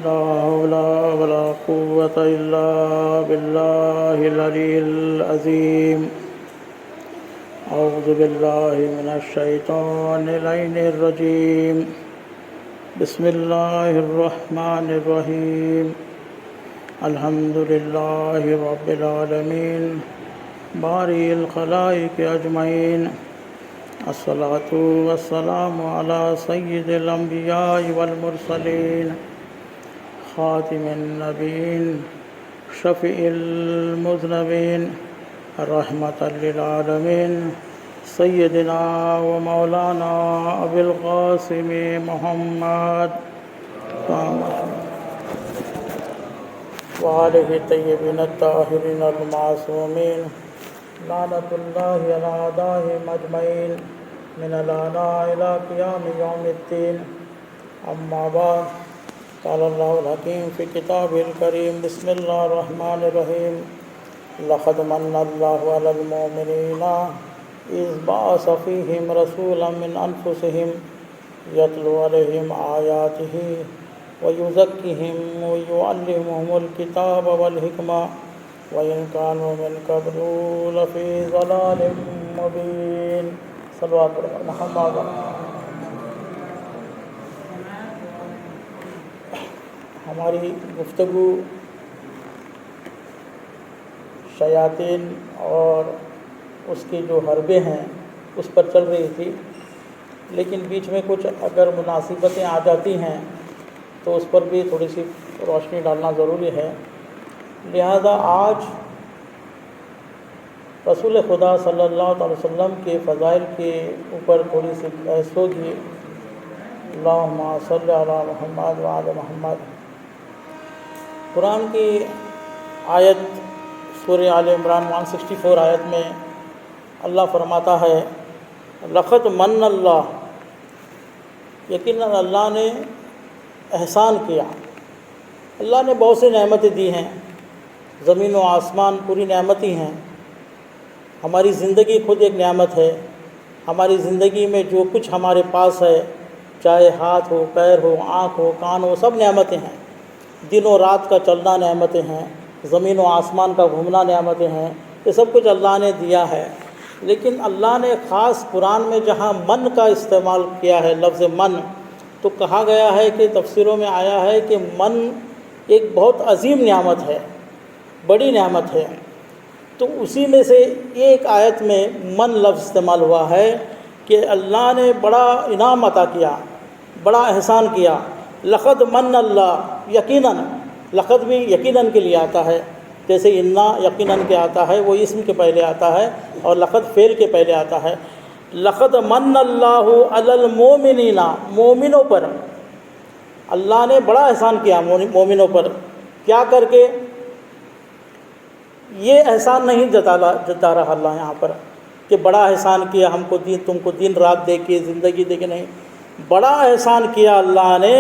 لا حول ولا قوة إلا بالله العلي العظيم. أعوذ بالله من الشيطان اللعين الرجيم. بسم الله الرحمن الرحيم. الحمد لله رب العالمين بارئ الخلائق أجمعين. الصلاة والسلام على سيد الأنبياء والمرسلين خاتم النبيين شفيع المذنبين رحمة للعالمين سيدنا ومولانا أبي القاسم محمد وآله الطيبين الطاهرين المعصومين لعنة الله على أعدائهم أجمعين من الآن إلى قيام يوم الدين. أما بعد، قال الله الحكيم في كتابه الكريم. بسم الله الرحمن الرحيم. لقد من الله على المؤمنين إذ بعث فيهم رسولا من أنفسهم يتلو عليهم آياته ويزكيهم ويعلمهم الكتاب والحكمة وإن كانوا من قبل لفي ضلال مبين. صلوات محمد. ہماری گفتگو شیاطین اور اس کے جو حربے ہیں اس پر چل رہی تھی، لیکن بیچ میں کچھ اگر مناسبتیں آ جاتی ہیں تو اس پر بھی تھوڑی سی روشنی ڈالنا ضروری ہے. لہذا آج رسول خدا صلی اللہ علیہ وسلم کے فضائل کے اوپر تھوڑی سی بحث ہوگی. اللہم صلی علی محمد وعلی محمد. قرآن کی آیت سورہ آل عمران 164 آیت میں اللہ فرماتا ہے لقد من اللہ، یقیناً اللہ نے احسان کیا. اللہ نے بہت سی نعمتیں دی ہیں، زمین و آسمان پوری نعمتی ہیں. ہماری زندگی خود ایک نعمت ہے. ہماری زندگی میں جو کچھ ہمارے پاس ہے، چاہے ہاتھ ہو، پیر ہو، آنکھ ہو، کان ہو، سب نعمتیں ہیں. دن و رات کا چلنا نعمتیں ہیں، زمین و آسمان کا گھومنا نعمتیں ہیں. یہ سب کچھ اللہ نے دیا ہے. لیکن اللہ نے خاص قرآن میں جہاں من کا استعمال کیا ہے، لفظ من، تو کہا گیا ہے کہ تفسیروں میں آیا ہے کہ من ایک بہت عظیم نعمت ہے، بڑی نعمت ہے. تو اسی میں سے ایک آیت میں من لفظ استعمال ہوا ہے کہ اللہ نے بڑا انعام عطا کیا، بڑا احسان کیا. لقد من اللہ، یقیناً، لقد بھی یقیناً کے لیے آتا ہے، جیسے انا یقیناً کے آتا ہے، وہ اسم کے پہلے آتا ہے، اور لقد فعل کے پہلے آتا ہے. لقد من اللہ علی المؤمنین، مومنوں پر اللہ نے بڑا احسان کیا. مومنوں پر کیا کر کے؟ یہ احسان نہیں جتا رہا اللہ یہاں پر کہ بڑا احسان کیا ہم کو، تم کو دن رات دے کے، زندگی دے کے، نہیں. بڑا احسان کیا اللہ نے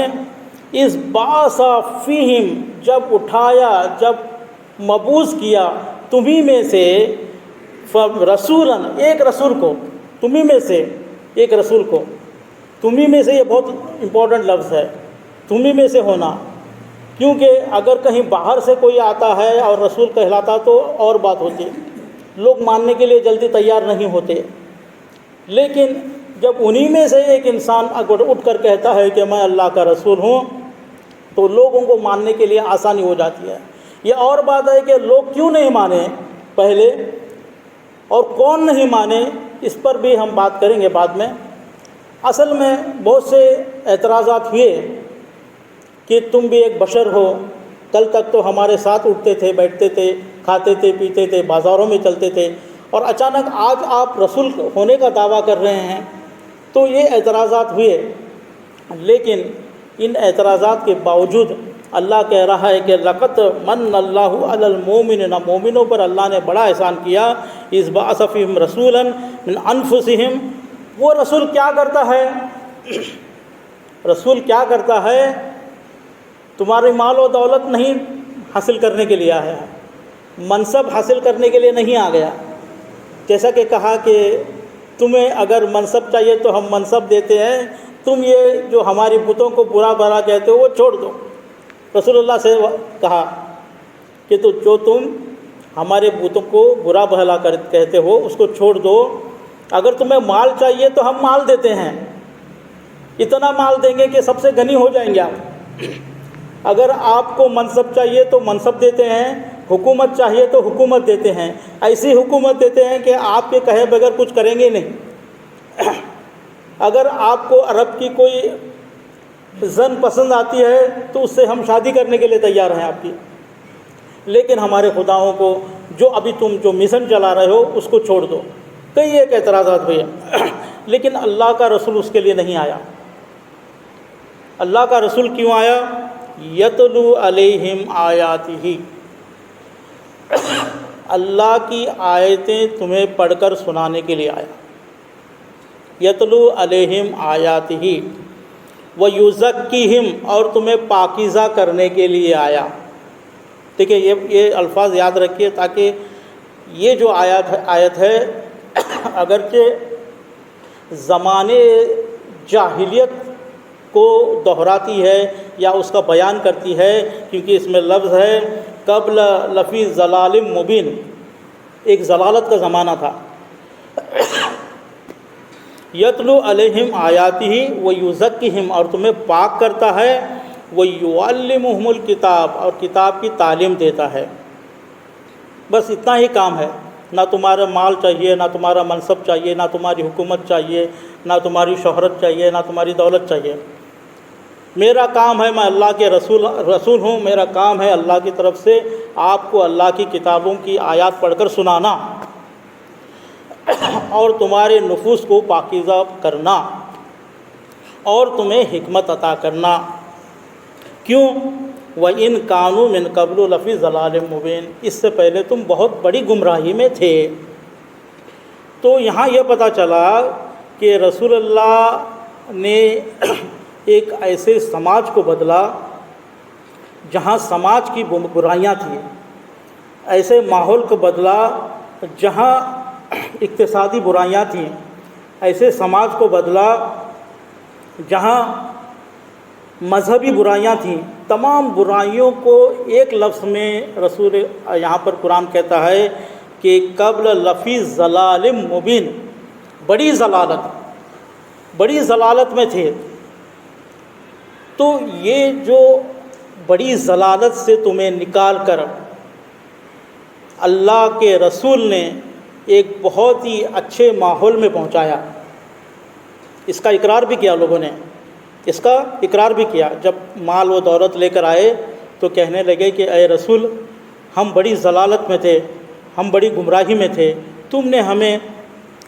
اس بعث فیہم، جب اٹھایا، جب مبعوث کیا تمہیں میں سے رسولاً، ایک رسول کو، تمہیں میں سے ایک رسول کو. تمہیں میں سے یہ بہت امپورٹنٹ لفظ ہے، تمہیں میں سے ہونا. کیونکہ اگر کہیں باہر سے کوئی آتا ہے اور رسول کہلاتا تو اور بات ہوتی، لوگ ماننے کے لیے جلدی تیار نہیں ہوتے. لیکن جب انہی میں سے ایک انسان اگر اٹھ کر کہتا ہے کہ میں اللہ کا رسول ہوں، تو لوگوں کو ماننے کے لیے آسانی ہو جاتی ہے. یہ اور بات ہے کہ لوگ کیوں نہیں مانے پہلے اور کون نہیں مانے، اس پر بھی ہم بات کریں گے بعد میں. اصل میں بہت سے اعتراضات ہوئے کہ تم بھی ایک بشر ہو، کل تک تو ہمارے ساتھ اٹھتے تھے، بیٹھتے تھے، کھاتے تھے، پیتے تھے، بازاروں میں چلتے تھے، اور اچانک آج آپ رسول ہونے کا دعویٰ کر رہے ہیں. تو یہ اعتراضات ہوئے، لیکن ان اعتراضات کے باوجود اللہ کہہ رہا ہے کہ لقد من اللہ علی المؤمنین، مومنوں پر اللہ نے بڑا احسان کیا. اذ بعث فیہم رسولا من انفسہم. وہ رسول کیا کرتا ہے؟ رسول کیا کرتا ہے؟ تمہاری مال و دولت نہیں حاصل کرنے کے لیے آیا ہے، منصب حاصل کرنے کے لیے نہیں آ گیا. جیسا کہ کہا کہ تمہیں اگر منصب چاہیے تو ہم منصب دیتے ہیں، تم یہ جو ہماری بتوں کو برا بھلا کہتے ہو وہ چھوڑ دو. رسول اللہ سے کہا کہ تو جو تم ہمارے بتوں کو برا بھلا کہتے ہو اس کو چھوڑ دو، اگر تمہیں مال چاہیے تو ہم مال دیتے ہیں، اتنا مال دیں گے کہ سب سے غنی ہو جائیں گے آپ، اگر آپ کو منصب چاہیے تو منصب دیتے ہیں، حکومت چاہیے تو حکومت دیتے ہیں، ایسی حکومت دیتے ہیں کہ آپ کے کہے بغیر کچھ کریں گے نہیں، اگر آپ کو عرب کی کوئی زن پسند آتی ہے تو اس سے ہم شادی کرنے کے لیے تیار ہیں آپ کی، لیکن ہمارے خداؤں کو جو ابھی تم جو مشن چلا رہے ہو اس کو چھوڑ دو۔ کئی ایک اعتراضات ہوئے، لیکن اللہ کا رسول اس کے لیے نہیں آیا۔ اللہ کا رسول کیوں آیا؟ یتلو علیہم آیاتہ، اللہ کی آیتیں تمہیں پڑھ کر سنانے کے لیے آیا۔ یتلو علیہم آیاتہ ویزکیہم، اور تمہیں پاکیزہ کرنے کے لیے آیا۔ ٹھیک ہے، یہ الفاظ یاد رکھیے تاکہ یہ جو آیت ہے اگرچہ زمانے جاہلیت کو دہراتی ہے یا اس کا بیان کرتی ہے، کیونکہ اس میں لفظ ہے قبل لفی ضلال مبین، ایک ضلالت کا زمانہ تھا۔ یتلو علیہم آیاتہ ویزکیہم، اور تمہیں پاک کرتا ہے، ویعلمہم الکتاب، اور کتاب کی تعلیم دیتا ہے۔ بس اتنا ہی کام ہے، نہ تمہارا مال چاہیے، نہ تمہارا منصب چاہیے، نہ تمہاری حکومت چاہیے، نہ تمہاری شہرت چاہیے، نہ تمہاری دولت چاہیے۔ میرا کام ہے، میں اللہ کے رسول ہوں، میرا کام ہے اللہ کی طرف سے آپ کو اللہ کی کتابوں کی آیات پڑھ کر سنانا اور تمہارے نفوس کو پاکیزہ کرنا اور تمہیں حکمت عطا کرنا۔ کیوں؟ وَإِن كَانُوا مِن قَبْلُ لَفِي ضَلَالٍ مُبِينٍ، اس سے پہلے تم بہت بڑی گمراہی میں تھے۔ تو یہاں یہ پتہ چلا کہ رسول اللہ نے ایک ایسے سماج کو بدلا جہاں سماج کی برائیاں تھیں، ایسے ماحول کو بدلا جہاں اقتصادی برائیاں تھیں، ایسے سماج کو بدلا جہاں مذہبی برائیاں تھیں۔ تمام برائیوں کو ایک لفظ میں رسول یہاں پر قرآن کہتا ہے کہ قبل لفی ضلال مبین، بڑی ضلالت میں تھے۔ تو یہ جو بڑی ضلالت سے تمہیں نکال کر اللہ کے رسول نے ایک بہت ہی اچھے ماحول میں پہنچایا، اس کا اقرار بھی کیا لوگوں نے، اس کا اقرار بھی کیا۔ جب مال و دولت لے کر آئے تو کہنے لگے کہ اے رسول، ہم بڑی ضلالت میں تھے، ہم بڑی گمراہی میں تھے، تم نے ہمیں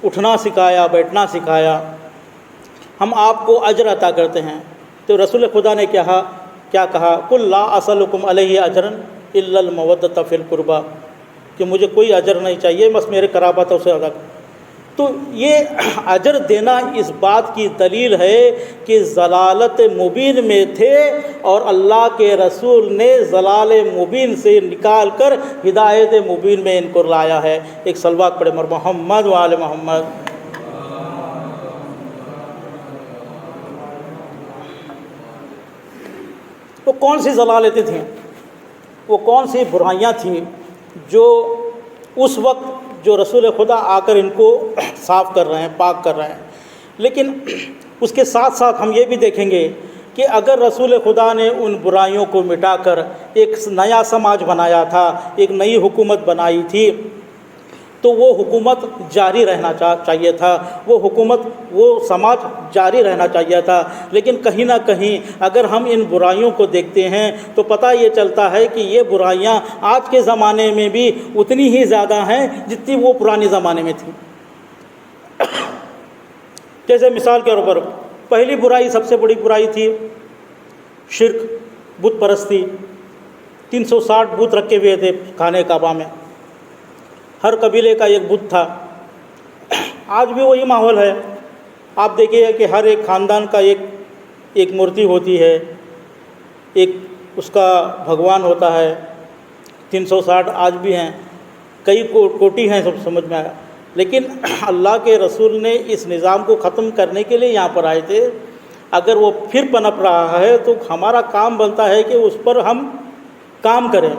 اٹھنا سکھایا، بیٹھنا سکھایا، ہم آپ کو اجر عطا کرتے ہیں۔ تو رسول خدا نے کیا کہا؟ قل لا اسألکم علیہ اجرا الا المودۃ فی القربی، کہ مجھے کوئی اجر نہیں چاہیے، بس میرے قرابتوں سے ادا۔ تو یہ اجر دینا اس بات کی دلیل ہے کہ ضلالت مبین میں تھے اور اللہ کے رسول نے ضلال مبین سے نکال کر ہدایت مبین میں ان کو لایا ہے۔ ایک صلوات پڑھے محمد و آل محمد۔ وہ کون سی ضلالتیں تھیں، وہ کون سی برائیاں تھیں جو اس وقت جو رسول خدا آ کر ان کو صاف کر رہے ہیں، پاک کر رہے ہیں؟ لیکن اس کے ساتھ ساتھ ہم یہ بھی دیکھیں گے کہ اگر رسول خدا نے ان برائیوں کو مٹا کر ایک نیا سماج بنایا تھا، ایک نئی حکومت بنائی تھی، تو وہ حکومت جاری رہنا چاہیے تھا، وہ سماج جاری رہنا چاہیے تھا۔ لیکن کہیں نہ کہیں اگر ہم ان برائیوں کو دیکھتے ہیں تو پتہ یہ چلتا ہے کہ یہ برائیاں آج کے زمانے میں بھی اتنی ہی زیادہ ہیں جتنی وہ پرانے زمانے میں تھیں۔ جیسے مثال کے طور پر پہلی برائی، سب سے بڑی برائی تھی شرک، بت پرستی۔ 360 بت رکھے ہوئے تھے خانہ کعبہ میں، ہر قبیلے کا ایک بت تھا۔ آج بھی وہی ماحول ہے۔ آپ دیکھیے کہ ہر ایک خاندان کا ایک مورتی ہوتی ہے، ایک اس کا بھگوان ہوتا ہے۔ 360 آج بھی ہیں، کئی کوٹی ہیں، سب سمجھ میں آیا۔ لیکن اللہ کے رسول نے اس نظام کو ختم کرنے کے لیے یہاں پر آئے تھے اگر وہ پھر پنپ رہا ہے تو ہمارا کام بنتا ہے کہ اس پر ہم کام کریں،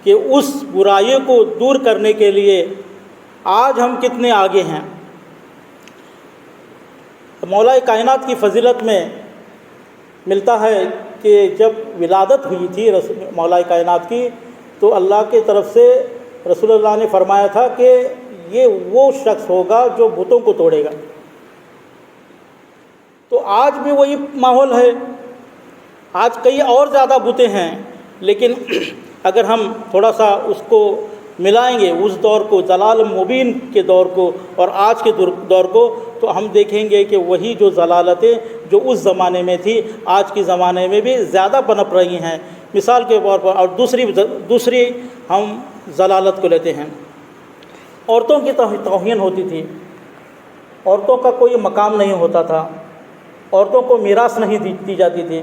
کہ اس برائی کو دور کرنے کے لیے آج ہم کتنے آگے ہیں۔ مولا کائنات کی فضیلت میں ملتا ہے کہ جب ولادت ہوئی تھی مولا کائنات کی، تو اللہ کی طرف سے رسول اللہ نے فرمایا تھا کہ یہ وہ شخص ہوگا جو بتوں کو توڑے گا۔ تو آج بھی وہی ماحول ہے، آج کئی اور زیادہ بتیں ہیں، لیکن اگر ہم تھوڑا سا اس کو ملائیں گے، اس دور کو، ضلال مبین کے دور کو اور آج کے دور کو، تو ہم دیکھیں گے کہ وہی جو ضلالتیں جو اس زمانے میں تھی آج کے زمانے میں بھی زیادہ پنپ رہی ہیں۔ مثال کے طور پر، اور دوسری ہم ضلالت کو لیتے ہیں، عورتوں کی توہین ہوتی تھی، عورتوں کا کوئی مقام نہیں ہوتا تھا، عورتوں کو میراث نہیں دی جاتی تھی۔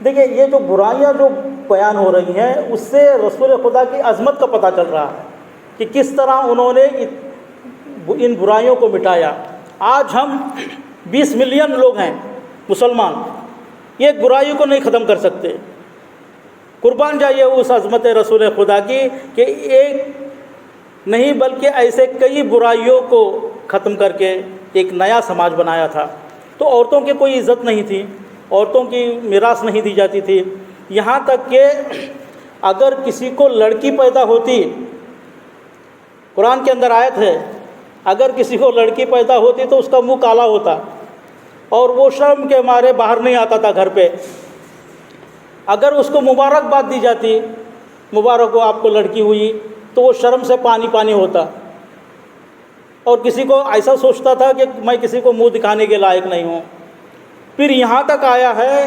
دیکھیں، یہ جو برائیاں جو بیان ہو رہی ہیں، اس سے رسول خدا کی عظمت کا پتہ چل رہا ہے کہ کس طرح انہوں نے ان برائیوں کو مٹایا۔ آج ہم 20 ملین لوگ ہیں مسلمان، یہ ایک برائی کو نہیں ختم کر سکتے۔ قربان جائیے اس عظمت رسول خدا کی کہ ایک نہیں بلکہ ایسے کئی برائیوں کو ختم کر کے ایک نیا سماج بنایا تھا۔ تو عورتوں کی کوئی عزت نہیں تھی، عورتوں کی میراث نہیں دی جاتی تھی، یہاں تک کہ اگر کسی کو لڑکی پیدا ہوتی، قرآن کے اندر آیت ہے، اگر کسی کو لڑکی پیدا ہوتی تو اس کا منہ کالا ہوتا اور وہ شرم کے مارے باہر نہیں آتا تھا گھر پہ۔ اگر اس کو مبارکباد دی جاتی، مبارک ہو آپ کو لڑکی ہوئی، تو وہ شرم سے پانی پانی ہوتا اور کسی کو ایسا سوچتا تھا کہ میں کسی کو منہ دکھانے کے لائق نہیں ہوں۔ پھر یہاں تک آیا ہے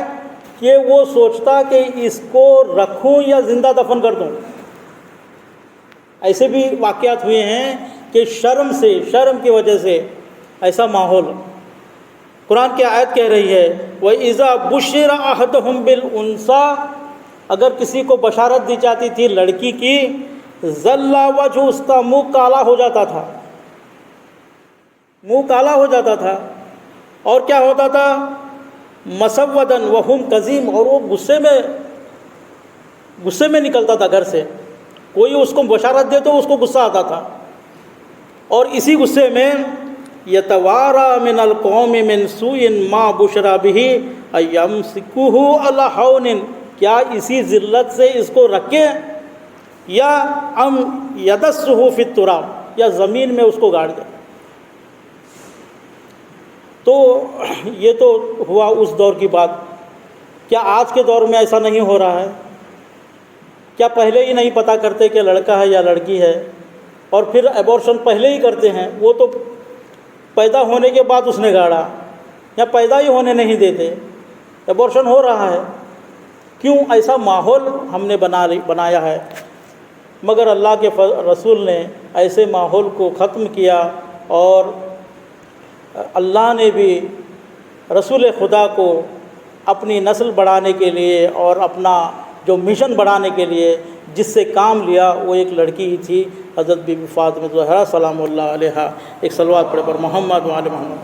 کہ وہ سوچتا کہ اس کو رکھوں یا زندہ دفن کر دوں۔ ایسے بھی واقعات ہوئے ہیں کہ شرم کی وجہ سے ایسا ماحول۔ قرآن کی آیت کہہ رہی ہے وَإِذَا بُشِّرَ أَحَدُهُمْ بِالْأُنثَىٰ، اگر کسی کو بشارت دی جاتی تھی لڑکی کی، ظَلَّ وَجْهُهُ، اس کا منہ کالا ہو جاتا تھا، منہ کالا ہو جاتا تھا، اور کیا ہوتا تھا؟ مَسَوَّدًا وَهُمْ كَظِيمٌ، اور وہ غصے میں نکلتا تھا گھر سے۔ کوئی اس کو بشارت دے تو اس کو غصہ آتا تھا، اور اسی غصے میں يَتَوَارَى مِنَ الْقَوْمِ مِنْ سُوءٍ مَا بُشِرَ بِهِ أَيَمْسِكُهُ عَلَىٰ هَوْنٍ، کیا اسی ذلت سے اس کو رکھیں یا ام يَدَسُّهُ فِي التُّرَابِ، یا زمین میں اس کو گاڑ دیں۔ تو یہ تو ہوا اس دور کی بات۔ کیا آج کے دور میں ایسا نہیں ہو رہا ہے؟ کیا پہلے ہی نہیں پتہ کرتے کہ لڑکا ہے یا لڑکی ہے، اور پھر ایبورشن پہلے ہی کرتے ہیں؟ وہ تو پیدا ہونے کے بعد اس نے گاڑا، یا پیدا ہی ہونے نہیں دیتے، ایبورشن ہو رہا ہے۔ کیوں ایسا ماحول ہم نے بنایا ہے؟ مگر اللہ کے رسول نے ایسے ماحول کو ختم کیا، اور اللہ نے بھی رسول خدا کو اپنی نسل بڑھانے کے لیے اور اپنا جو مشن بڑھانے کے لیے جس سے کام لیا، وہ ایک لڑکی ہی تھی، حضرت بی بی فاطمہ الزہرا سلام اللہ علیہا۔ ایک صلوات پڑھے پر محمد وعلی محمد۔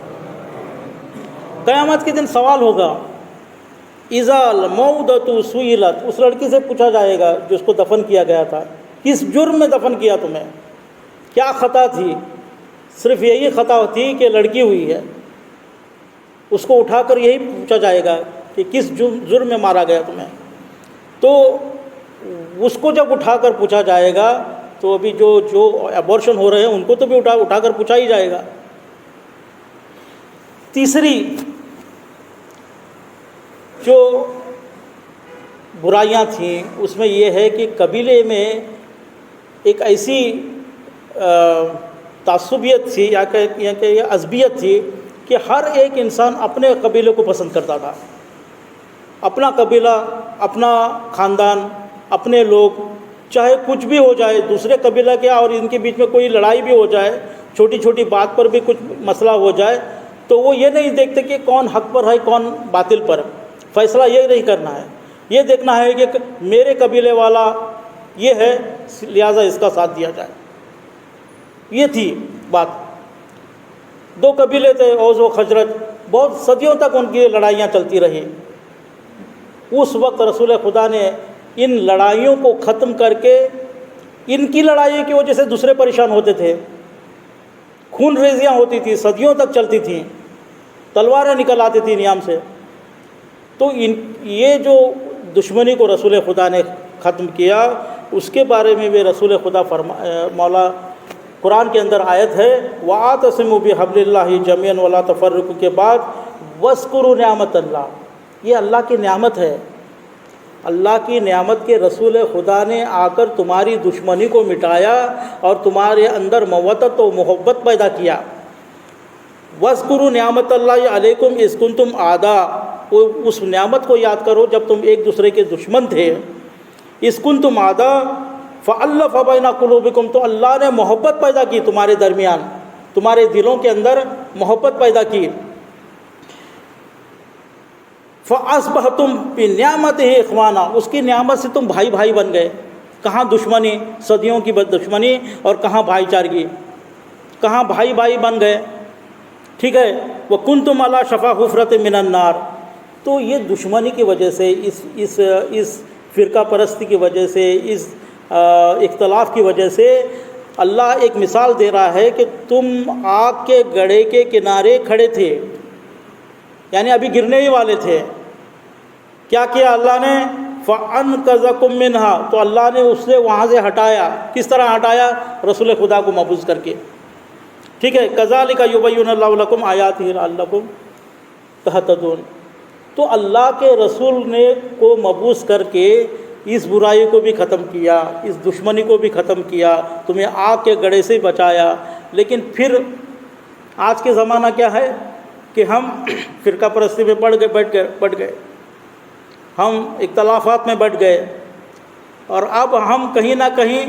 قیامت کے دن سوال ہوگا، اذا الموءودۃ سئلت، اس لڑکی سے پوچھا جائے گا جو اس کو دفن کیا گیا تھا، کس جرم میں دفن کیا تمہیں، کیا خطا تھی؟ صرف یہی خطا تھی کہ لڑکی ہوئی ہے۔ اس کو اٹھا کر یہی پوچھا جائے گا کہ کس جرم میں مارا گیا تمہیں۔ تو اس کو جب اٹھا کر پوچھا جائے گا تو ابھی جو ایبورشن ہو رہے ہیں ان کو تو بھی اٹھا کر پوچھا ہی جائے گا۔ تیسری جو برائیاں تھیں اس میں یہ ہے کہ قبیلے میں ایک ایسی تعصبیت تھی یا کہ عصبیت تھی کہ ہر ایک انسان اپنے قبیلے کو پسند کرتا تھا۔ اپنا قبیلہ، اپنا خاندان، اپنے لوگ، چاہے کچھ بھی ہو جائے، دوسرے قبیلہ کیا اور ان کے بیچ میں کوئی لڑائی بھی ہو جائے، چھوٹی چھوٹی بات پر بھی کچھ مسئلہ ہو جائے، تو وہ یہ نہیں دیکھتے کہ کون حق پر ہے کون باطل پر۔ فیصلہ یہ نہیں کرنا ہے، یہ دیکھنا ہے کہ میرے قبیلے والا یہ ہے لہٰذا اس کا ساتھ دیا جائے۔ یہ تھی بات۔ دو قبیلے تھے، اوس و خزرج، بہت صدیوں تک ان کی لڑائیاں چلتی رہی۔ اس وقت رسول خدا نے ان لڑائیوں کو ختم کر کے، ان کی لڑائی کی وجہ سے دوسرے پریشان ہوتے تھے، خون ریزیاں ہوتی تھی، صدیوں تک چلتی تھیں، تلواریں نکل آتی تھیں نیام سے، تو یہ جو دشمنی کو رسول خدا نے ختم کیا، اس کے بارے میں بھی رسول خدا مولا قرآن کے اندر آیت ہے وَاعْتَصِمُوا بِحَبْلِ اللَّهِ جَمِيعًا وَلَا تَفَرَّقُوا کے بعد وَاذْكُرُوا نعمت اللہ، یہ اللہ کی نعمت ہے، اللہ کی نعمت کے رسول خدا نے آ کر تمہاری دشمنی کو مٹایا اور تمہارے اندر مودت و محبت پیدا کیا۔ وَاذْكُرُوا نعمت اللہ علیکم اذ کنتم اعداء، اس نعمت کو یاد کرو جب تم ایک دوسرے کے دشمن تھے، اذ کنتم اعداء فألف بین قلوبکم، تو اللہ نے محبت پیدا کی تمہارے درمیان، تمہارے دلوں کے اندر محبت پیدا کی۔ فأصبحتم بنعمتہ اخوانا، اس کی نعمت سے تم بھائی بھائی بن گئے۔ کہاں دشمنی، صدیوں کی دشمنی، اور کہاں بھائی چارگی، کہاں بھائی بھائی بن گئے، ٹھیک ہے۔ وَكُنْتُمْ عَلَىٰ شَفَا حُفْرَةٍ مِّنَ النَّارِ، تو یہ دشمنی کی وجہ سے، اس فرقہ پرستی کی وجہ سے، اس اختلاف کی وجہ سے اللہ ایک مثال دے رہا ہے کہ تم آگ کے گڑھے کے کنارے کھڑے تھے، یعنی ابھی گرنے ہی والے تھے۔ کیا کیا اللہ نے؟ فَأَنْقَذَكُم مِّنْهَا، تو اللہ نے اس سے وہاں سے ہٹایا۔ کس طرح ہٹایا؟ رسول خدا کو مبعوث کر کے، ٹھیک ہے۔ كَذَلِكَ يُبَيِّنُ اللَّهُ لَكُمْ آيَاتِهِ لَعَلَّكُمْ تَهْتَدُونَ، تو اللہ کے رسول نے کو مبعوث کر کے اس برائی کو بھی ختم کیا، اس دشمنی کو بھی ختم کیا، تمہیں آگ کے گڑھے سے بچایا۔ لیکن پھر آج کے زمانہ کیا ہے کہ ہم فرقہ پرستی میں بٹ گئے، ہم اختلافات میں بٹ گئے، اور اب ہم کہیں نہ کہیں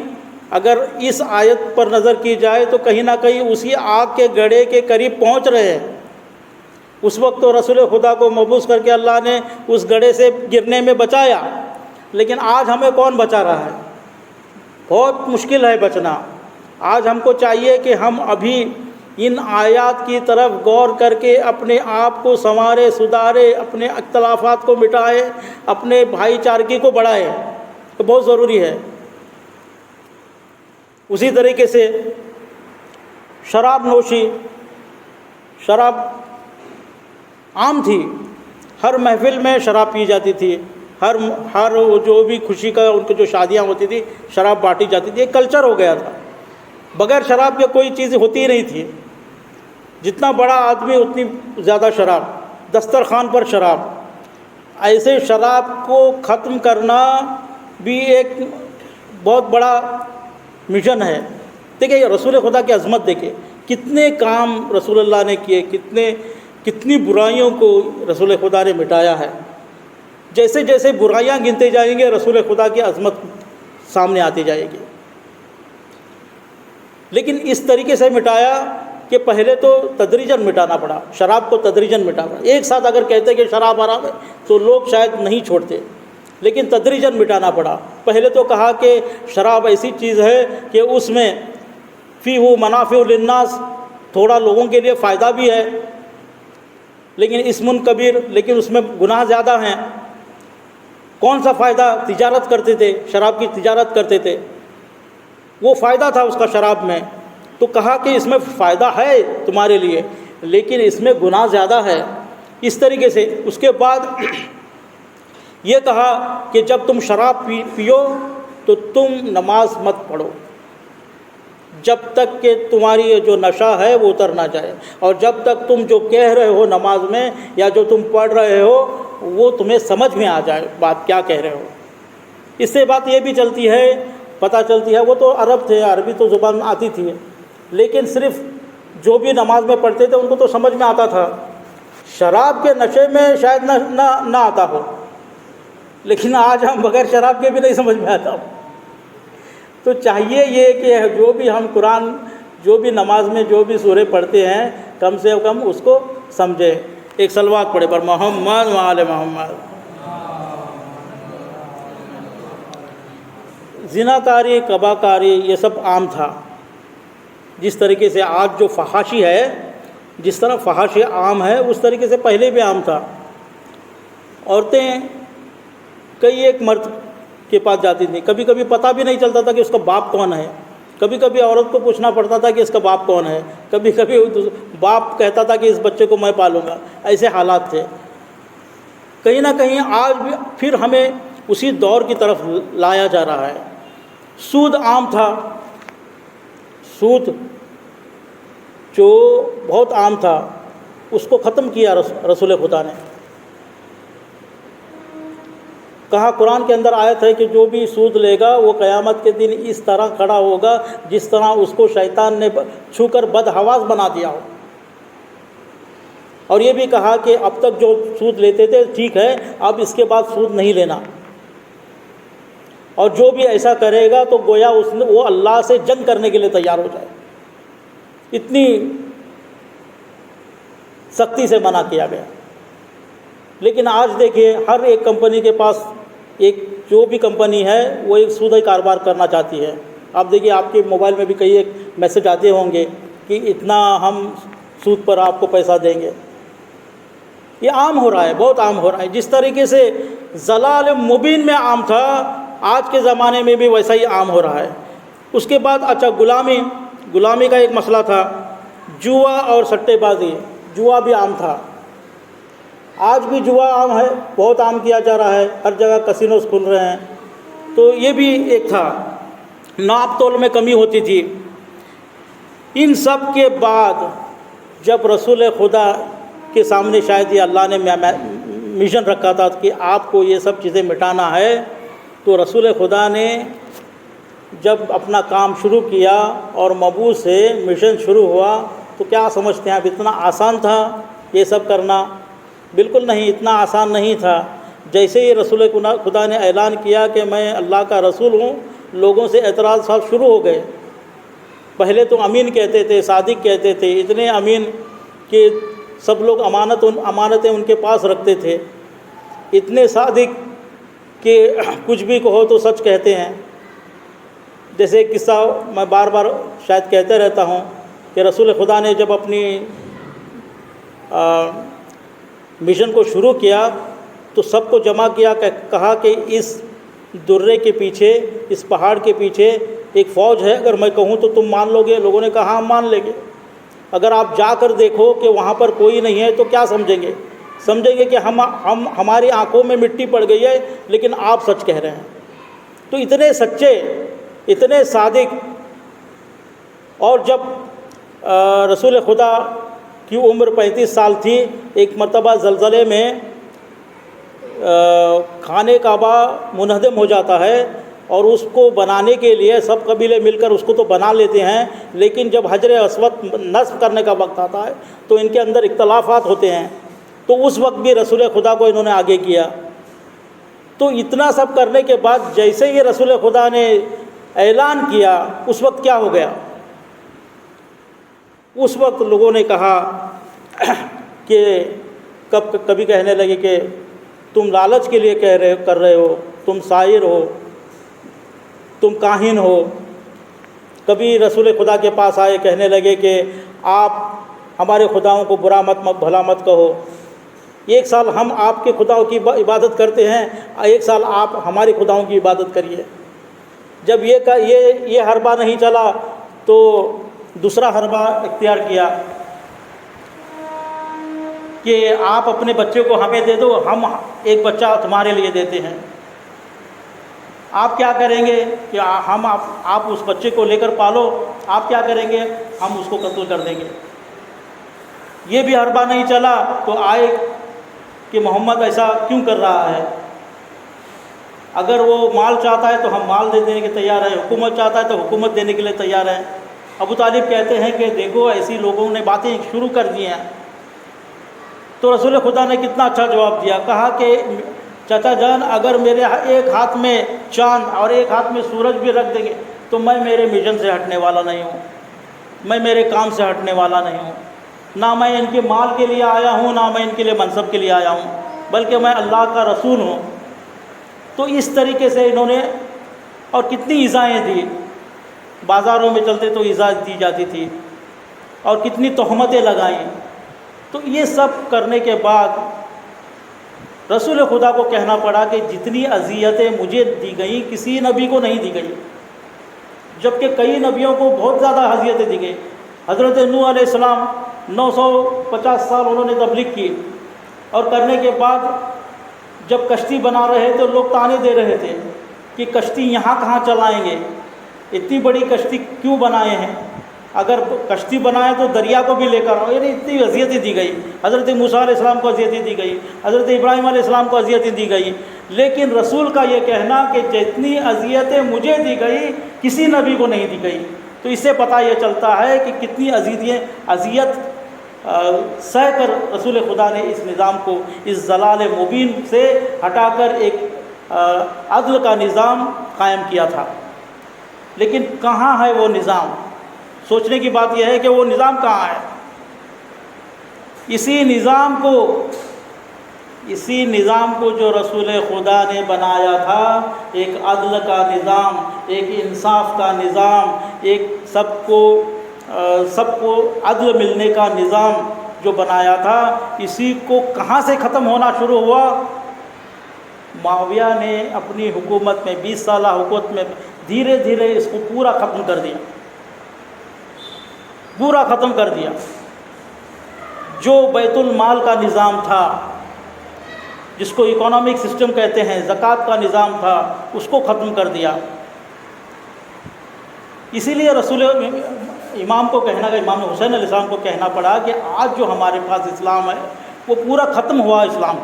اگر اس آیت پر نظر کی جائے تو کہیں نہ کہیں اسی آگ کے گڑھے کے قریب پہنچ رہے ہیں۔ اس وقت تو رسول خدا کو مبعوث کر کے اللہ نے اس گڑھے سے گرنے میں بچایا، لیکن آج ہمیں کون بچا رہا ہے؟ بہت مشکل ہے بچنا۔ آج ہم کو چاہیے کہ ہم ابھی ان آیات کی طرف غور کر کے اپنے آپ کو سنوارے، سدھارے، اپنے اختلافات کو مٹائے، اپنے بھائی چارگی کو بڑھائے، تو بہت ضروری ہے۔ اسی طریقے سے شراب نوشی، شراب عام تھی، ہر محفل میں شراب پی جاتی تھی، ہر جو بھی خوشی کا ان کی جو شادیاں ہوتی تھی شراب بانٹی جاتی تھی، ایک کلچر ہو گیا تھا۔ بغیر شراب کے کوئی چیز ہوتی ہی نہیں تھی، جتنا بڑا آدمی اتنی زیادہ شراب، دسترخوان پر شراب۔ ایسے شراب کو ختم کرنا بھی ایک بہت بڑا مشن ہے۔ دیکھیں رسول خدا کی عظمت، دیکھیں کتنے کام رسول اللہ نے کیے، کتنی برائیوں کو رسول خدا نے مٹایا ہے۔ جیسے جیسے برائیاں گنتے جائیں گے رسول خدا کی عظمت سامنے آتی جائے گی۔ لیکن اس طریقے سے مٹایا کہ پہلے تو تدریجاً مٹانا پڑا، شراب کو تدریجاً مٹانا۔ ایک ساتھ اگر کہتے کہ شراب حرام ہے تو لوگ شاید نہیں چھوڑتے، لیکن تدریجاً مٹانا پڑا۔ پہلے تو کہا کہ شراب ایسی چیز ہے کہ اس میں فیہ منافع للناس، تھوڑا لوگوں کے لیے فائدہ بھی ہے، لیکن اسم کبیر، لیکن اس میں گناہ زیادہ ہیں۔ کون سا فائدہ؟ تجارت کرتے تھے، شراب کی تجارت کرتے تھے، وہ فائدہ تھا اس کا شراب میں، تو کہا کہ اس میں فائدہ ہے تمہارے لیے، لیکن اس میں گناہ زیادہ ہے۔ اس طریقے سے اس کے بعد یہ کہا کہ جب تم شراب پیو تو تم نماز مت پڑھو جب تک کہ تمہاری جو نشہ ہے وہ اتر نہ جائے، اور جب تک تم جو کہہ رہے ہو نماز میں یا جو تم پڑھ رہے ہو وہ تمہیں سمجھ میں آ جائے بات کیا کہہ رہے ہو۔ اس سے بات یہ بھی چلتی ہے، پتہ چلتی ہے، وہ تو عرب تھے، عربی تو زبان آتی تھی، لیکن صرف جو بھی نماز میں پڑھتے تھے ان کو تو سمجھ میں آتا تھا، شراب کے نشے میں شاید نہ آتا ہو، لیکن آج ہم بغیر شراب کے بھی نہیں سمجھ میں آتا ہو۔ تو چاہیے یہ کہ جو بھی ہم قرآن، جو بھی نماز میں جو بھی سورے پڑھتے ہیں کم سے کم اس کو سمجھیں۔ ایک صلوات پڑھے پر محمد وآل محمد۔ زنا کاری، کبا کاری یہ سب عام تھا، جس طریقے سے آج جو فحاشی ہے جس طرح فحش عام ہے اس طریقے سے پہلے بھی عام تھا. عورتیں کئی ایک مرد کے پاس جاتی تھیں، کبھی کبھی پتہ بھی نہیں چلتا تھا کہ اس کا باپ کون ہے، کبھی کبھی عورت کو پوچھنا پڑتا تھا کہ اس کا باپ کون ہے، کبھی کبھی باپ کہتا تھا کہ اس بچے کو میں پالوں گا. ایسے حالات تھے. کہیں نہ کہیں آج بھی پھر ہمیں اسی دور کی طرف لایا جا رہا ہے. سود عام تھا، سود جو بہت عام تھا اس کو ختم کیا رسول خدا نے. کہا قرآن کے اندر آیت ہے کہ جو بھی سود لے گا وہ قیامت کے دن اس طرح کھڑا ہوگا جس طرح اس کو شیطان نے چھو کر بدحواس بنا دیا ہو. اور یہ بھی کہا کہ اب تک جو سود لیتے تھے ٹھیک ہے، اب اس کے بعد سود نہیں لینا. اور جو بھی ایسا کرے گا تو گویا وہ اللہ سے جنگ کرنے کے لیے تیار ہو جائے. اتنی سختی سے منع کیا گیا. لیکن آج دیکھیے ہر ایک کمپنی کے پاس ایک جو بھی کمپنی ہے وہ ایک سودی کاروبار کرنا چاہتی ہے. آپ دیکھیے آپ کے موبائل میں بھی کئی ایک میسج آتے ہوں گے کہ اتنا ہم سود پر آپ کو پیسہ دیں گے. یہ عام ہو رہا ہے، بہت عام ہو رہا ہے. جس طریقے سے ضلال مبین میں عام تھا آج کے زمانے میں بھی ویسا ہی عام ہو رہا ہے. اس کے بعد اچھا غلامی کا ایک مسئلہ تھا. جوا اور سٹے بازی، جوا بھی عام تھا. آج بھی جوا عام ہے، بہت عام کیا جا رہا ہے، ہر جگہ کسینوز کھل رہے ہیں. تو یہ بھی ایک تھا. ناپ تول میں کمی ہوتی تھی. ان سب کے بعد جب رسول خدا کے سامنے شاید یہ اللہ نے مشن رکھا تھا کہ آپ کو یہ سب چیزیں مٹانا ہے، تو رسول خدا نے جب اپنا کام شروع کیا اور مبعوث سے مشن شروع ہوا تو کیا سمجھتے ہیں اب اتنا آسان تھا یہ سب کرنا؟ بالکل نہیں، اتنا آسان نہیں تھا. جیسے ہی رسول خدا نے اعلان کیا کہ میں اللہ کا رسول ہوں، لوگوں سے اعتراض صاحب شروع ہو گئے. پہلے تو امین کہتے تھے، صادق کہتے تھے، اتنے امین کہ سب لوگ امانتیں ان کے پاس رکھتے تھے. اتنے صادق کہ کچھ بھی کہو تو سچ کہتے ہیں. جیسے ایک قصہ میں بار بار شاید کہتے رہتا ہوں کہ رسول خدا نے جب اپنی مشن کو شروع کیا تو سب کو جمع کیا، کہا کہ اس درے کے پیچھے، اس پہاڑ کے پیچھے ایک فوج ہے، اگر میں کہوں تو تم مان لو گے؟ لوگوں نے کہا ہم مان لیں گے. اگر آپ جا کر دیکھو کہ وہاں پر کوئی نہیں ہے تو کیا سمجھیں گے؟ سمجھیں گے کہ ہماری آنکھوں میں مٹی پڑ گئی ہے، لیکن آپ سچ کہہ رہے ہیں. تو اتنے سچے، اتنے صادق. اور جب رسول خدا کی عمر 35 سال تھی، ایک مرتبہ زلزلے میں خانہ کعبہ منہدم ہو جاتا ہے اور اس کو بنانے کے لیے سب قبیلے مل کر اس کو تو بنا لیتے ہیں، لیکن جب حجر اسود نصب کرنے کا وقت آتا ہے تو ان کے اندر اختلافات ہوتے ہیں. تو اس وقت بھی رسول خدا کو انہوں نے آگے کیا. تو اتنا سب کرنے کے بعد جیسے ہی رسول خدا نے اعلان کیا اس وقت کیا ہو گیا؟ اس وقت لوگوں نے کہا کہ کبھی کہنے لگے کہ تم لالچ کے لیے کر رہے ہو، تم ساحر ہو، تم کاہن ہو. کبھی رسول خدا کے پاس آئے، کہنے لگے کہ آپ ہمارے خداؤں کو برا مت بھلا مت کہو. ایک سال ہم آپ کے خداؤں کی عبادت کرتے ہیں، ایک سال آپ ہمارے خداؤں کی عبادت کریے. جب یہ حربہ نہیں چلا تو دوسرا حربہ اختیار کیا کہ آپ اپنے بچے کو ہمیں دے دو، ہم ایک بچہ تمہارے لیے دیتے ہیں. آپ کیا کریں گے کہ آپ اس بچے کو لے کر پالو، آپ کیا کریں گے؟ ہم اس کو قتل کر دیں گے. یہ بھی حربہ نہیں چلا تو آئے کہ محمد ایسا کیوں کر رہا ہے؟ اگر وہ مال چاہتا ہے تو ہم مال دے دینے کے تیار ہیں، حکومت چاہتا ہے تو حکومت دینے کے لیے تیار ہیں. ابو طالب کہتے ہیں کہ دیکھو ایسی لوگوں نے باتیں شروع کر دی ہیں. تو رسول خدا نے کتنا اچھا جواب دیا، کہا کہ چچا جان اگر میرے ایک ہاتھ میں چاند اور ایک ہاتھ میں سورج بھی رکھ دیں گے تو میں میرے مشن سے ہٹنے والا نہیں ہوں، میں میرے کام سے ہٹنے والا نہیں ہوں. نہ میں ان کے مال کے لیے آیا ہوں، نہ میں ان کے لیے منصب کے لیے آیا ہوں، بلکہ میں اللہ کا رسول ہوں. تو اس طریقے سے انہوں نے، اور کتنی ایذائیں دی، بازاروں میں چلتے تو ایذا دی جاتی تھی، اور کتنی تہمتیں لگائیں. تو یہ سب کرنے کے بعد رسول خدا کو کہنا پڑا کہ جتنی اذیتیں مجھے دی گئیں کسی نبی کو نہیں دی گئی، جبکہ کئی نبیوں کو بہت زیادہ اذیتیں دی گئی۔ حضرت نوح علیہ السلام 950 سال انہوں نے تبلیغ کی، اور کرنے کے بعد جب کشتی بنا رہے تھے لوگ طعنے دے رہے تھے کہ کشتی یہاں کہاں چلائیں گے، اتنی بڑی کشتی کیوں بنائے ہیں، اگر کشتی بنائے تو دریا کو بھی لے کر آؤ، یعنی اتنی اذیتیں دی گئی۔ حضرت موسیٰ علیہ السلام کو اذیتیں دی گئی، حضرت ابراہیم علیہ السلام کو اذیتیں دی گئی، لیکن رسول کا یہ کہنا کہ جتنی اذیتیں مجھے دی گئی کسی نبی کو نہیں دی گئی، تو اس سے پتہ یہ چلتا ہے کہ کتنی اذیت سہ کر رسول خدا نے اس نظام کو اس ضلال مبین سے ہٹا کر ایک عدل کا نظام قائم کیا تھا۔ لیکن کہاں ہے وہ نظام؟ سوچنے کی بات یہ ہے کہ وہ نظام کہاں ہے؟ اسی نظام کو جو رسول خدا نے بنایا تھا، ایک عدل کا نظام، ایک انصاف کا نظام، ایک سب کو عدل ملنے کا نظام جو بنایا تھا، اسی کو کہاں سے ختم ہونا شروع ہوا؟ معاویہ نے اپنی حکومت میں 20 سالہ حکومت میں دھیرے دھیرے اس کو پورا ختم کر دیا۔ جو بیت المال کا نظام تھا، جس کو اکنامک سسٹم کہتے ہیں، زکوٰۃ کا نظام تھا، اس کو ختم کر دیا۔ اسی لیے امام حسین علیہ السلام کو کہنا پڑا کہ آج جو ہمارے پاس اسلام ہے وہ پورا ختم ہوا اسلام۔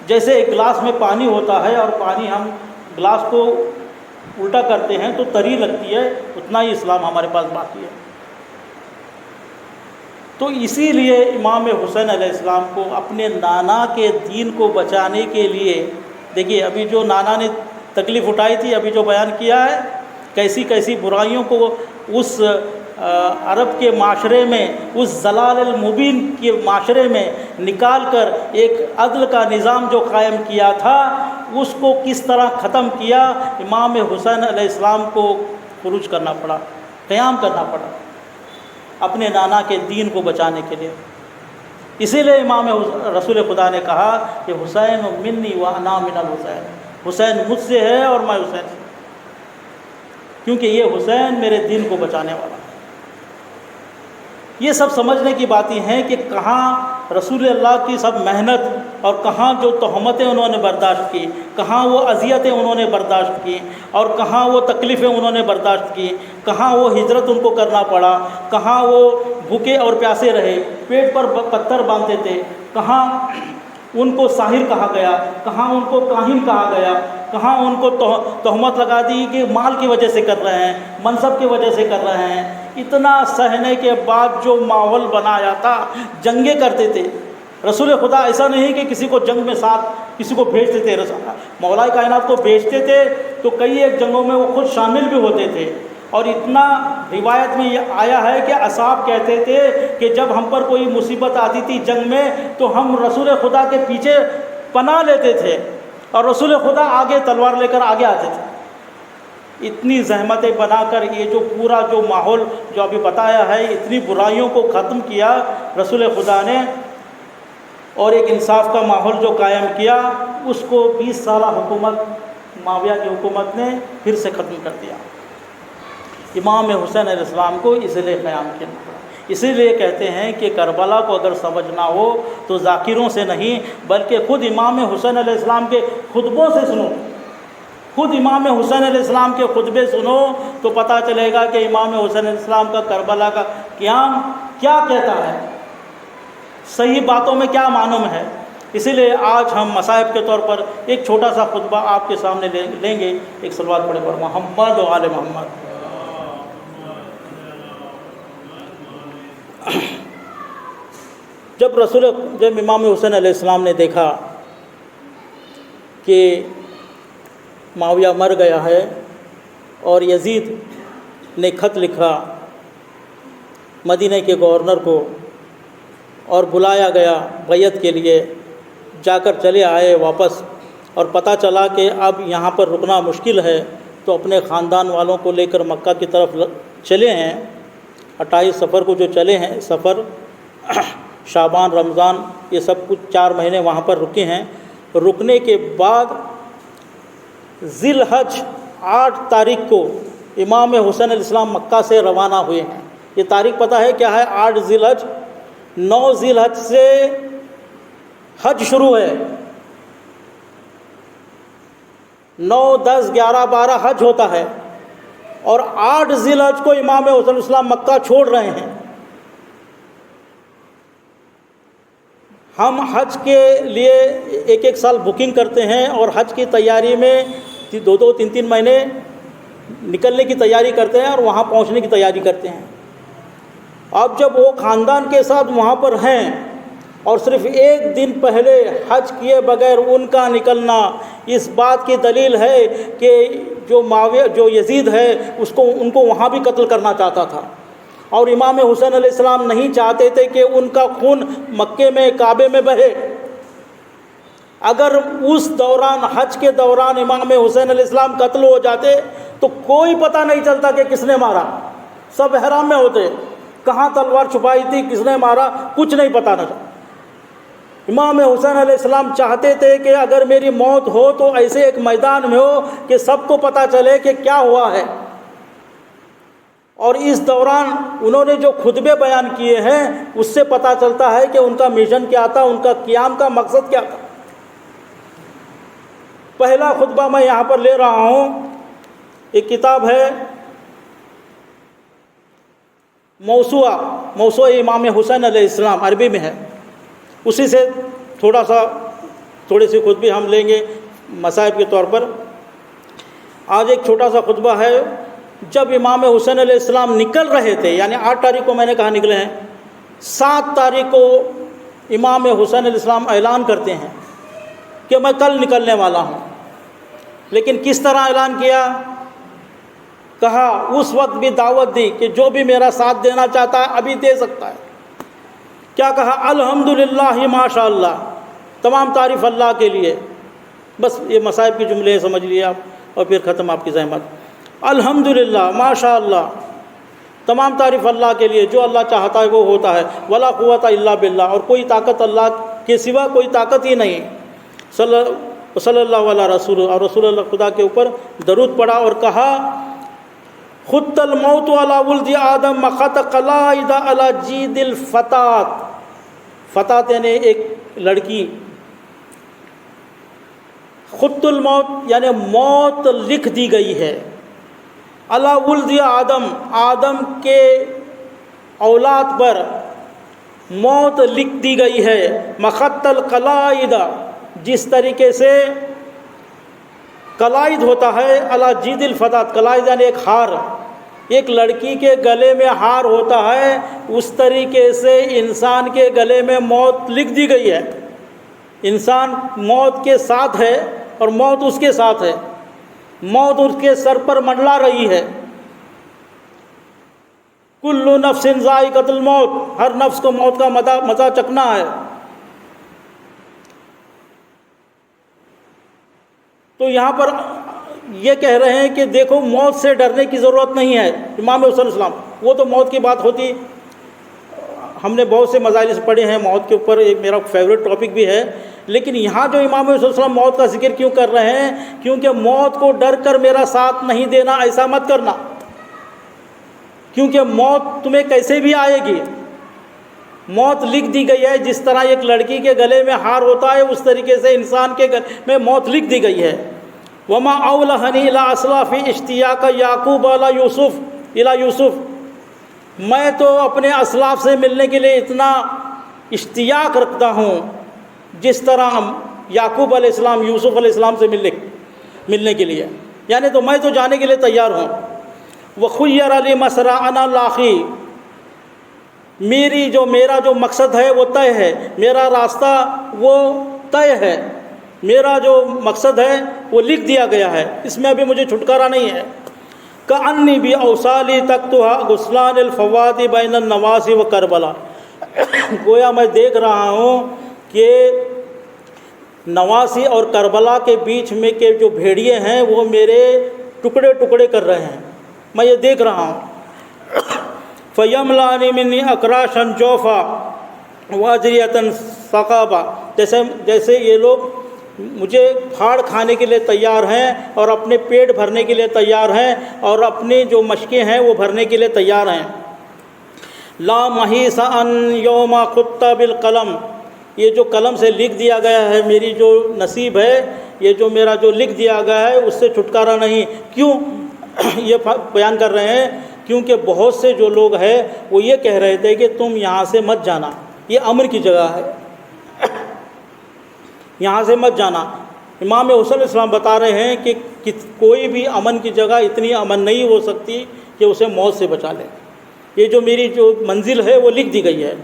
جیسے ایک گلاس میں پانی ہوتا ہے اور پانی ہم گلاس کو الٹا کرتے ہیں تو تری لگتی ہے، اتنا ہی اسلام ہمارے پاس باقی ہے۔ تو اسی لیے امام حسین علیہ السلام کو اپنے نانا کے دین کو بچانے کے لیے، دیکھیے ابھی جو نانا نے تکلیف اٹھائی تھی، ابھی جو بیان کیا ہے، کیسی کیسی برائیوں کو اس عرب کے معاشرے میں، اس ضلال المبین کے معاشرے میں نکال کر ایک عدل کا نظام جو قائم کیا تھا، اس کو کس طرح ختم کیا۔ امام حسین علیہ السلام کو خروج کرنا پڑا، قیام کرنا پڑا اپنے نانا کے دین کو بچانے کے لیے۔ اسی لیے امام رسول خدا نے کہا کہ حسین منی و انا من الحسین، حسین مجھ سے ہے اور میں حسین سے، کیونکہ یہ حسین میرے دین کو بچانے والا۔ یہ سب سمجھنے کی باتیں ہیں کہ کہاں رسول اللہ کی سب محنت اور کہاں جو تہمتیں انہوں نے برداشت کی، کہاں وہ اذیتیں انہوں نے برداشت کی، اور کہاں وہ تکلیفیں انہوں نے برداشت کی، کہاں وہ ہجرت ان کو کرنا پڑا، کہاں وہ بھوکے اور پیاسے رہے، پیٹ پر پتھر باندھتے تھے، کہاں ان کو ساحر کہا گیا، کہاں ان کو کاہن کہا گیا، کہاں ان کو تہمت لگا دی کہ مال کی وجہ سے کر رہے ہیں، منصب کی وجہ سے کر رہے ہیں۔ اتنا سہنے کے بعد جو ماحول بنایا تھا، جنگیں کرتے تھے رسول خدا، ایسا نہیں کہ کسی کو جنگ میں ساتھ کسی کو بھیجتے تھے، مولا کائنات کو بھیجتے تھے تو کئی ایک جنگوں میں وہ خود شامل بھی ہوتے تھے۔ اور اتنا روایت میں یہ آیا ہے کہ اصحاب کہتے تھے کہ جب ہم پر کوئی مصیبت آتی تھی جنگ میں تو ہم رسول خدا کے پیچھے پناہ لیتے تھے اور رسول خدا آگے تلوار لے کر آگے آتے تھے۔ اتنی زحمتیں بنا کر یہ جو پورا جو ماحول جو ابھی بتایا ہے، اتنی برائیوں کو ختم کیا رسول خدا نے، اور ایک انصاف کا ماحول جو قائم کیا، اس کو 20 سالہ حکومت معاویہ کی حکومت نے پھر سے ختم کر دیا۔ امام حسین علیہ السلام کو اس لیے قیام کرنا پڑا۔ اسی لیے کہتے ہیں کہ کربلا کو اگر سمجھنا ہو تو ذاکروں سے نہیں، بلکہ خود امام حسین علیہ السلام کے خطبوں سے سنو، خود امام حسین علیہ السلام کے خطبے سنو تو پتہ چلے گا کہ امام حسین علیہ السلام کا کربلا کا قیام کیا کہتا ہے، صحیح باتوں میں کیا معلوم ہے۔ اسی لیے آج ہم مصائب کے طور پر ایک چھوٹا سا خطبہ آپ کے سامنے لیں گے۔ ایک صلوات پڑھے پر محمد و آل محمد۔ جب امام حسین علیہ السلام نے دیکھا کہ معاویہ مر گیا ہے اور یزید نے خط لکھا مدینہ کے گورنر کو اور بلایا گیا بیعت کے لیے، جا کر چلے آئے واپس، اور پتہ چلا کہ اب یہاں پر رکنا مشکل ہے، تو اپنے خاندان والوں کو لے کر مکہ کی طرف چلے ہیں۔ 28 سفر کو جو چلے ہیں سفر، شعبان رمضان یہ سب کچھ 4 مہینے وہاں پر رکے ہیں۔ رکنے کے بعد ذی الحج 8 تاریخ کو امام حسین علیہ السلام مکہ سے روانہ ہوئے ہیں۔ یہ تاریخ پتہ ہے کیا ہے؟ 8 ذی الحج۔ 9 ذی الحج سے حج شروع ہے، 9، 10، 11، 12 حج ہوتا ہے، اور 8 ذی الحج کو امام حسین علیہ السلام مکہ چھوڑ رہے ہیں۔ ہم حج کے لیے ایک سال بکنگ کرتے ہیں اور حج کی تیاری میں 2 3 مہینے نکلنے کی تیاری کرتے ہیں اور وہاں پہنچنے کی تیاری کرتے ہیں۔ اب جب وہ خاندان کے ساتھ وہاں پر ہیں اور صرف 1 دن پہلے حج کیے بغیر ان کا نکلنا اس بات کی دلیل ہے کہ جو یزید ہے ان کو وہاں بھی قتل کرنا چاہتا تھا، اور امام حسین علیہ السلام نہیں چاہتے تھے کہ ان کا خون مکے میں کعبے میں بہے۔ اگر اس دوران حج کے دوران امام حسین علیہ السلام قتل ہو جاتے تو کوئی پتہ نہیں چلتا کہ کس نے مارا، سب احرام میں ہوتے، کہاں تلوار چھپائی تھی، کس نے مارا، کچھ نہیں پتہ نہ چلتا۔ امام حسین علیہ السلام چاہتے تھے کہ اگر میری موت ہو تو ایسے ایک میدان میں ہو کہ سب کو پتہ چلے کہ کیا ہوا ہے۔ اور اس دوران انہوں نے جو خطبے بیان کیے ہیں اس سے پتہ چلتا ہے کہ ان کا مشن کیا تھا، ان کا قیام کا مقصد کیا تھا۔ پہلا خطبہ میں یہاں پر لے رہا ہوں، ایک کتاب ہے موسوعہ امام حسین علیہ السلام، عربی میں ہے، اسی سے تھوڑی سی خطبے ہم لیں گے مصائب کے طور پر۔ آج ایک چھوٹا سا خطبہ ہے۔ جب امام حسین علیہ السلام نکل رہے تھے، یعنی 8 تاریخ کو میں نے کہا نکلے ہیں، 7 تاریخ کو امام حسین علیہ السلام اعلان کرتے ہیں کہ میں کل نکلنے والا ہوں۔ لیکن کس طرح اعلان کیا؟ کہا، اس وقت بھی دعوت دی کہ جو بھی میرا ساتھ دینا چاہتا ہے ابھی دے سکتا ہے۔ کیا کہا؟ الحمدللہ ماشاء اللہ، تمام تعریف اللہ کے لیے۔ بس یہ مصائب کے جملے سمجھ لیے آپ، اور پھر ختم آپ کی زحمت۔ الحمدللہ ماشاء اللہ، تمام تعریف اللہ کے لیے، جو اللہ چاہتا ہے وہ ہوتا ہے، ولا قوت الا باللہ، اور کوئی طاقت اللہ کے سوا کوئی طاقت ہی نہیں۔ صلی اللہ علیہ رسول، اور رسول اللہ خدا کے اوپر درود پڑھا اور کہا، خط الموت علی ولد آدم مخط قلائد علی جید الفتات۔ فتات یعنی ایک لڑکی، خط الموت یعنی موت لکھ دی گئی ہے، علی ولد آدم، آدم کے اولاد پر موت لکھ دی گئی ہے، مخط القلائد، جس طریقے سے قلائد ہوتا ہے، علی جید الفتات، قلائد یعنی ایک ہار، ایک لڑکی کے گلے میں ہار ہوتا ہے، اس طریقے سے انسان کے گلے میں موت لکھ دی گئی ہے۔ انسان موت کے ساتھ ہے اور موت اس کے ساتھ ہے، موت اس کے سر پر منڈلا رہی ہے۔ کل نفس ذائقۃ الموت، ہر نفس کو موت کا مزہ چکھنا ہے۔ تو یہاں پر یہ کہہ رہے ہیں کہ دیکھو موت سے ڈرنے کی ضرورت نہیں ہے۔ امام حسین السلام، وہ تو موت کی بات ہوتی، ہم نے بہت سے مجالس پڑھے ہیں موت کے اوپر، ایک میرا فیوریٹ ٹاپک بھی ہے، لیکن یہاں جو امام حسین السلام موت کا ذکر کیوں کر رہے ہیں؟ کیونکہ موت کو ڈر کر میرا ساتھ نہیں دینا، ایسا مت کرنا، کیونکہ موت تمہیں کیسے بھی آئے گی۔ موت لکھ دی گئی ہے، جس طرح ایک لڑکی کے گلے میں ہار ہوتا ہے اس طریقے سے انسان کے گلے میں موت لکھ دی گئی ہے۔ وما اولہنی الی اسلاف اشتیاق یعقوب الی یوسف، میں تو اپنے اسلاف سے ملنے کے لیے اتنا اشتیاق رکھتا ہوں جس طرح یعقوب علیہ السلام یوسف علیہ السلام سے ملنے کے لیے، یعنی تو میں تو جانے کے لیے تیار ہوں۔ وخیر علی مسرع انا لاقی، میرا جو مقصد ہے وہ طے ہے، میرا راستہ وہ طے ہے، میرا جو مقصد ہے وہ لکھ دیا گیا ہے، اس میں ابھی مجھے چھٹکارا نہیں ہے۔ کأنی بی اوصالی تکتها غسلان الفوات بین النواسی و کربلا، گویا میں دیکھ رہا ہوں کہ نواسی اور کربلا کے بیچ میں کے جو بھیڑیے ہیں وہ میرے ٹکڑے ٹکڑے کر رہے ہیں، میں یہ دیکھ رہا ہوں۔ فیملانی منی اکراشن جوفا، واجریتن ثقابہ، جیسے یہ لوگ مجھے پھاڑ کھانے کے لیے تیار ہیں اور اپنے پیٹ بھرنے کے لیے تیار ہیں اور اپنی جو مشقیں ہیں وہ بھرنے کے لیے تیار ہیں۔ لا محیص ان یوم خط بالقلم، یہ جو قلم سے لکھ دیا گیا ہے، میری جو نصیب ہے، یہ جو میرا جو لکھ دیا گیا ہے اس سے چھٹکارا نہیں۔ کیوں یہ بیان کر رہے ہیں؟ کیونکہ بہت سے جو لوگ ہیں وہ یہ کہہ رہے تھے کہ تم یہاں سے مت جانا، یہ امن کی جگہ ہے، یہاں سے مت جانا۔ امام حسین علیہ السلام بتا رہے ہیں کہ کوئی بھی امن کی جگہ اتنی امن نہیں ہو سکتی کہ اسے موت سے بچا لے۔ یہ جو میری جو منزل ہے وہ لکھ دی گئی ہے۔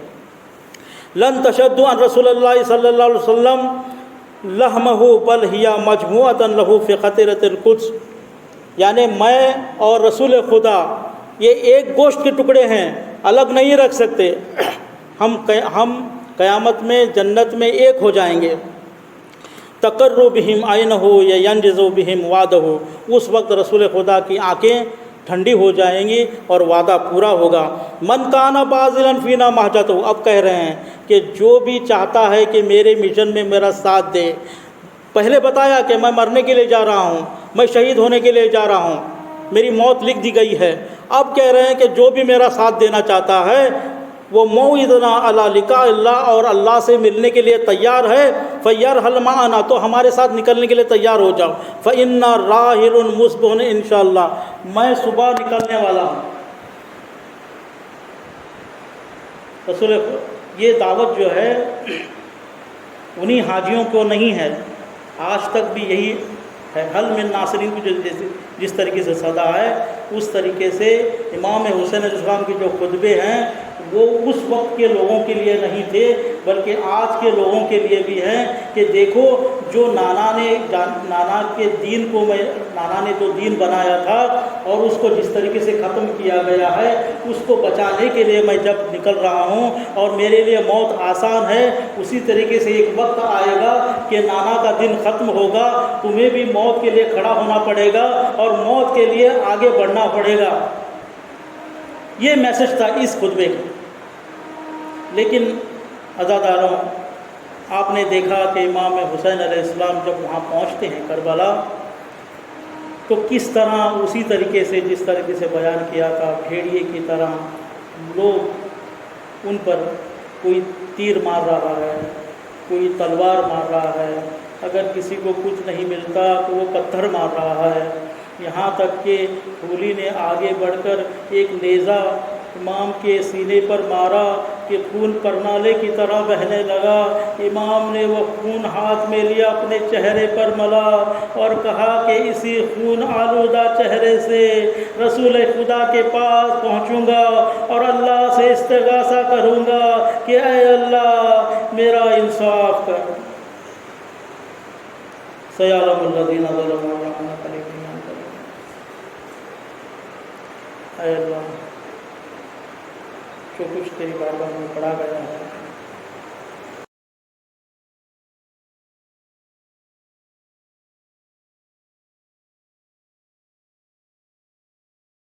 لن تشد عن رسول اللہ صلی اللہ علیہ وسلم لحمہ بل ہی مجموعۃ لہ فی قطرۃ القدس، یعنی میں اور رسول خدا یہ ایک گوشت کے ٹکڑے ہیں، الگ نہیں رکھ سکتے۔ ہم قیامت میں جنت میں ایک ہو جائیں گے۔ تقر بہم عینہ ینجز بہم وعدہ، اس وقت رسول خدا کی آنکھیں ٹھنڈی ہو جائیں گی اور وعدہ پورا ہوگا۔ من کان باذلا فینا مہجتہ، اب کہہ رہے ہیں کہ جو بھی چاہتا ہے کہ میرے مشن میں میرا ساتھ دے، پہلے بتایا کہ میں مرنے کے لیے جا رہا ہوں، میں شہید ہونے کے لیے جا رہا ہوں، میری موت لکھ دی گئی ہے۔ اب کہہ رہے ہیں کہ جو بھی میرا ساتھ دینا چاہتا ہے وہ موعدنا علی لقاء اللہ، اور اللہ سے ملنے کے لیے تیار ہے، فیرحل معنا، تو ہمارے ساتھ نکلنے کے لیے تیار ہو جاؤ۔ فإنا راحل مصبح، انشاءاللہ میں صبح نکلنے والا ہوں۔ رسول یہ دعوت جو ہے انہی حاجیوں کو نہیں ہے، آج تک بھی یہی ہے۔ حل من ناصرین کی جو جس طریقے سے صدا ہے، اس طریقے سے امام حسین علیہ السلام کے جو خطبے ہیں وہ اس وقت کے لوگوں کے لیے نہیں تھے بلکہ آج کے لوگوں کے لیے بھی ہیں، کہ دیکھو جو نانا کے دین کو نانا نے جو دین بنایا تھا اور اس کو جس طریقے سے ختم کیا گیا ہے، اس کو بچانے کے لیے میں جب نکل رہا ہوں اور میرے لیے موت آسان ہے، اسی طریقے سے ایک وقت آئے گا کہ نانا کا دن ختم ہوگا، تمہیں بھی موت کے لیے کھڑا ہونا پڑے گا اور موت کے لیے آگے بڑھنا پڑے گا۔ یہ میسج تھا اس خطبے کا۔ لیکن عزاداروں، آپ نے دیکھا کہ امام حسین علیہ السلام جب وہاں پہنچتے ہیں کربلا، تو کس طرح اسی طریقے سے جس طریقے سے بیان کیا تھا، بھیڑیے کی طرح لوگ ان پر کوئی تیر مار رہا ہے، کوئی تلوار مار رہا ہے، اگر کسی کو کچھ نہیں ملتا تو وہ پتھر مار رہا ہے، یہاں تک کہ پھولی نے آگے بڑھ کر ایک نیزہ امام کے سینے پر مارا کہ خون پرنالے کی طرح بہنے لگا۔ امام نے وہ خون ہاتھ میں لیا، اپنے چہرے پر ملا اور کہا کہ اسی خون آلودہ چہرے سے رسول خدا کے پاس پہنچوں گا اور اللہ سے استغاثہ کروں گا کہ اے اللہ میرا انصاف کر۔ سیعلم الذین ظلموا ما منقلب اے اللہ جو کچھ تیری بارگاہ میں پڑھا گیا ہے